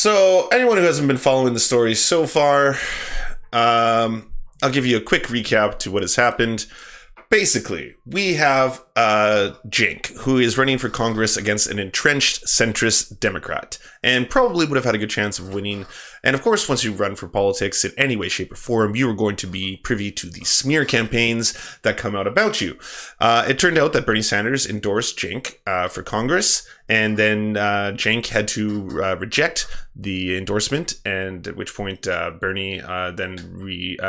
So, anyone who hasn't been following the story so far, I'll give you a quick recap to what has happened. Basically, we have Cenk, who is running for Congress against an entrenched centrist Democrat, and probably would have had a good chance of winning. And of course, once you run for politics in any way, shape, or form, you are going to be privy to the smear campaigns that come out about you. It turned out that Bernie Sanders endorsed Cenk for Congress, and then Cenk had to reject the endorsement, and at which point Bernie then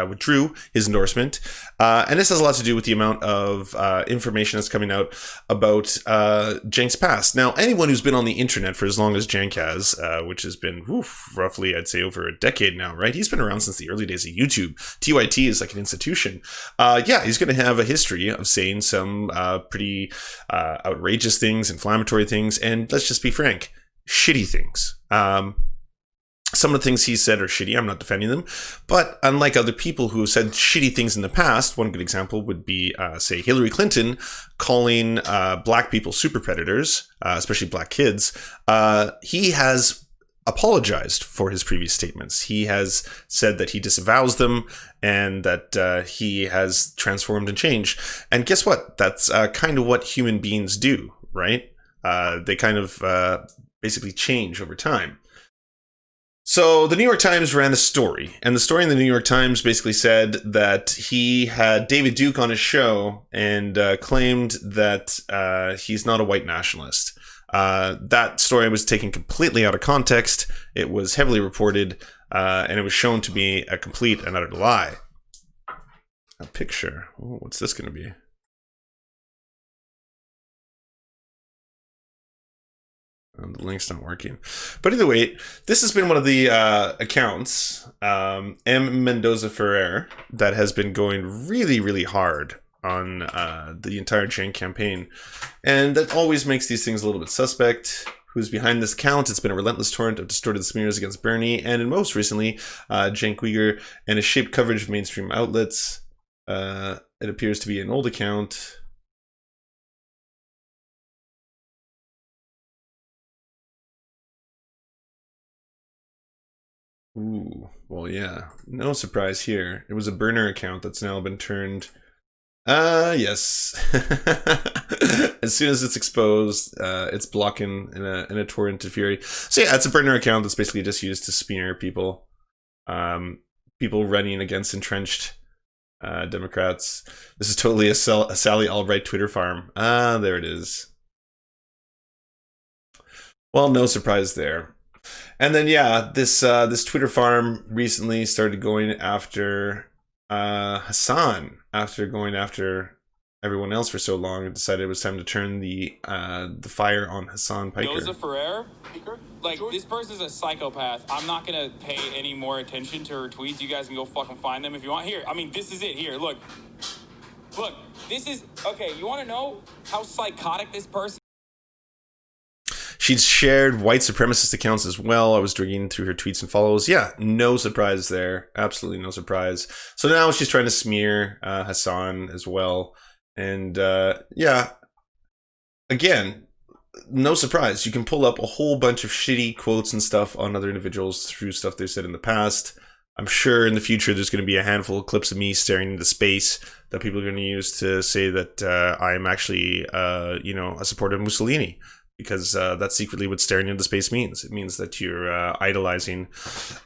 withdrew his endorsement. And this has a lot to do with the amount of information that's coming out about Cenk's past. Now, anyone who's been on the internet for as long as Cenk has, which has been roughly, I'd say, over a decade now, right? He's been around since the early days of YouTube. NYT is like an institution. He's going to have a history of saying some pretty outrageous things, inflammatory things, and let's just be frank, shitty things. Some of the things he said are shitty. I'm not defending them. But unlike other people who have said shitty things in the past, one good example would be, say, Hillary Clinton calling black people super predators, especially black kids. He has apologized for his previous statements. He has said that he disavows them and that he has transformed and changed. And guess what? That's kind of what human beings do, right? They kind of basically change over time. So the New York Times ran a story, and the story in the New York Times basically said that he had David Duke on his show and claimed that he's not a white nationalist. That story was taken completely out of context. It was heavily reported, and it was shown to be a complete and utter lie. A picture. Oh, what's this going to be? The link's not working. But either way, this has been one of the accounts, M. Mendoza Ferrer, that has been going really, really hard on the entire Cenk campaign. And that always makes these things a little bit suspect. Who's behind this account? It's been a relentless torrent of distorted smears against Bernie, and most recently, Cenk Uyghur, and a shaped coverage of mainstream outlets. It appears to be an old account. Ooh, well, yeah, no surprise here. It was a burner account that's now been turned. Yes. As soon as it's exposed, it's blocking in a torrent of fury. So yeah, it's a burner account that's basically just used to smear people, people running against entrenched Democrats. This is totally a Sally Albright Twitter farm. There it is. Well, no surprise there. And then, yeah, this Twitter farm recently started going after Hasan after going after everyone else for so long. It decided it was time to turn the fire on Hasan Piker. Mendoza Ferrer? Like, this person's a psychopath. I'm not going to pay any more attention to her tweets. You guys can go fucking find them if you want. Here, I mean, this is it. Here, look. Look, this is... Okay, you want to know how psychotic this person... She'd shared white supremacist accounts as well. I was digging through her tweets and follows. Yeah, no surprise there. Absolutely no surprise. So now she's trying to smear Hasan as well. And yeah, again, no surprise. You can pull up a whole bunch of shitty quotes and stuff on other individuals through stuff they've said in the past. I'm sure in the future there's going to be a handful of clips of me staring into space that people are going to use to say that I'm actually, a supporter of Mussolini. Because that's secretly what staring into space means. It means that you're idolizing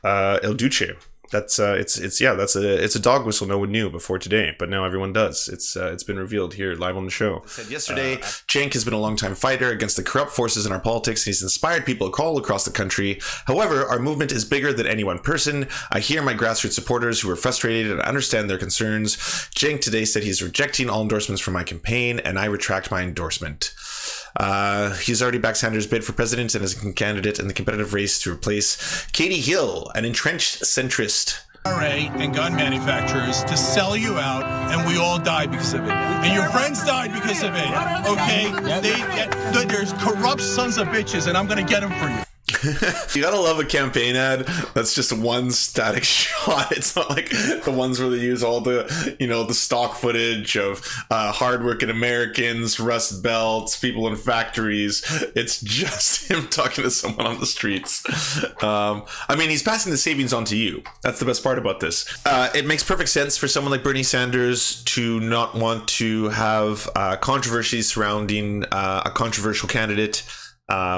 El Duce. That's it's a dog whistle no one knew before today, but now everyone does. It's been revealed here live on the show. I said yesterday, Cenk has been a longtime fighter against the corrupt forces in our politics. He's inspired people all across the country. However, our movement is bigger than any one person. I hear my grassroots supporters who are frustrated and understand their concerns. Cenk today said he's rejecting all endorsements for my campaign, and I retract my endorsement. He's already backed Sanders' bid for president and is a candidate in the competitive race to replace Katie Hill, an entrenched centrist. NRA and gun manufacturers to sell you out, and we all died because of it. And your friends died because of it. Okay? There's corrupt sons of bitches, and I'm going to get them for you. You gotta love a campaign ad that's just one static shot. It's not like the ones where they use all the, you know, the stock footage of hardworking Americans, Rust Belts, people in factories. It's just him talking to someone on the streets. I mean, he's passing the savings on to you. That's the best part about this. It makes perfect sense for someone like Bernie Sanders to not want to have controversy surrounding a controversial candidate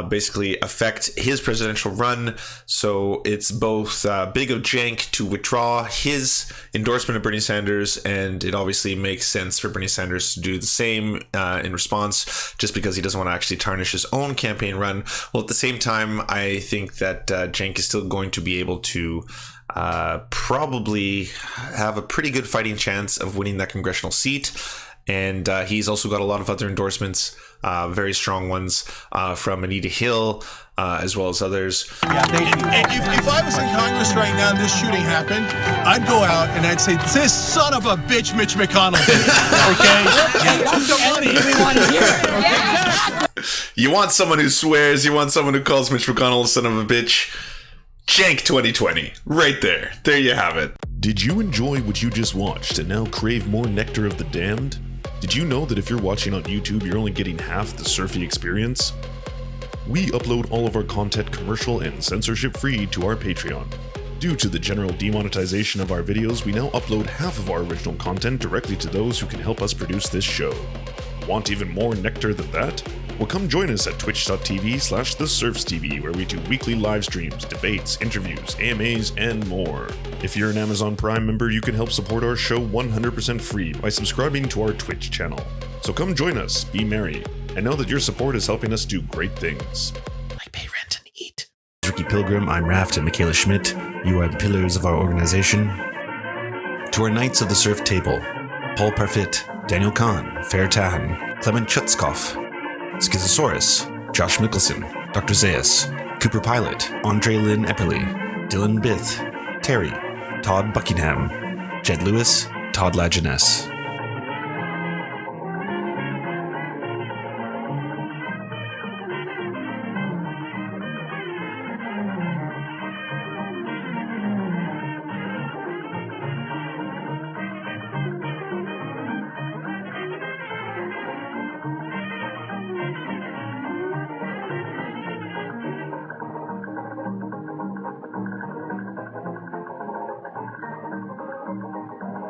basically affect his presidential run. So it's both big of Cenk to withdraw his endorsement of Bernie Sanders, and it obviously makes sense for Bernie Sanders to do the same in response, just because he doesn't want to actually tarnish his own campaign run. Well, at the same time, I think that Cenk is still going to be able to probably have a pretty good fighting chance of winning that congressional seat. And he's also got a lot of other endorsements, very strong ones from Anita Hill, as well as others. Yeah, if I was in Congress right now and this shooting happened, I'd go out and I'd say, "This son of a bitch, Mitch McConnell." Okay? Yeah, that's the money. We want to hear it. Okay? You want someone who swears, you want someone who calls Mitch McConnell a son of a bitch. Cenk 2020. Right there. There you have it. Did you enjoy what you just watched and now crave more nectar of the damned? Did you know that if you're watching on YouTube, you're only getting half the surfy experience? We upload all of our content commercial and censorship free to our Patreon. Due to the general demonetization of our videos, we now upload half of our original content directly to those who can help us produce this show. Want even more nectar than that? Well, come join us at twitch.tv/TheSerfsTV, where we do weekly live streams, debates, interviews, AMAs, and more. If you're an Amazon Prime member, you can help support our show 100% free by subscribing to our Twitch channel. So come join us, be merry, and know that your support is helping us do great things. Like pay rent and eat. Ricky Pilgrim, I'm Raft, and Michaela Schmidt. You are the pillars of our organization. To our Knights of the Surf Table, Paul Parfit, Daniel Kahn, Fair Tahan, Clement Chutskoff, Schizosaurus, Josh Mickelson, Dr. Zayas, Cooper Pilot, Andre Lynn Epperly, Dylan Bith, Terry, Todd Buckingham, Jed Lewis, Todd Lajeunesse.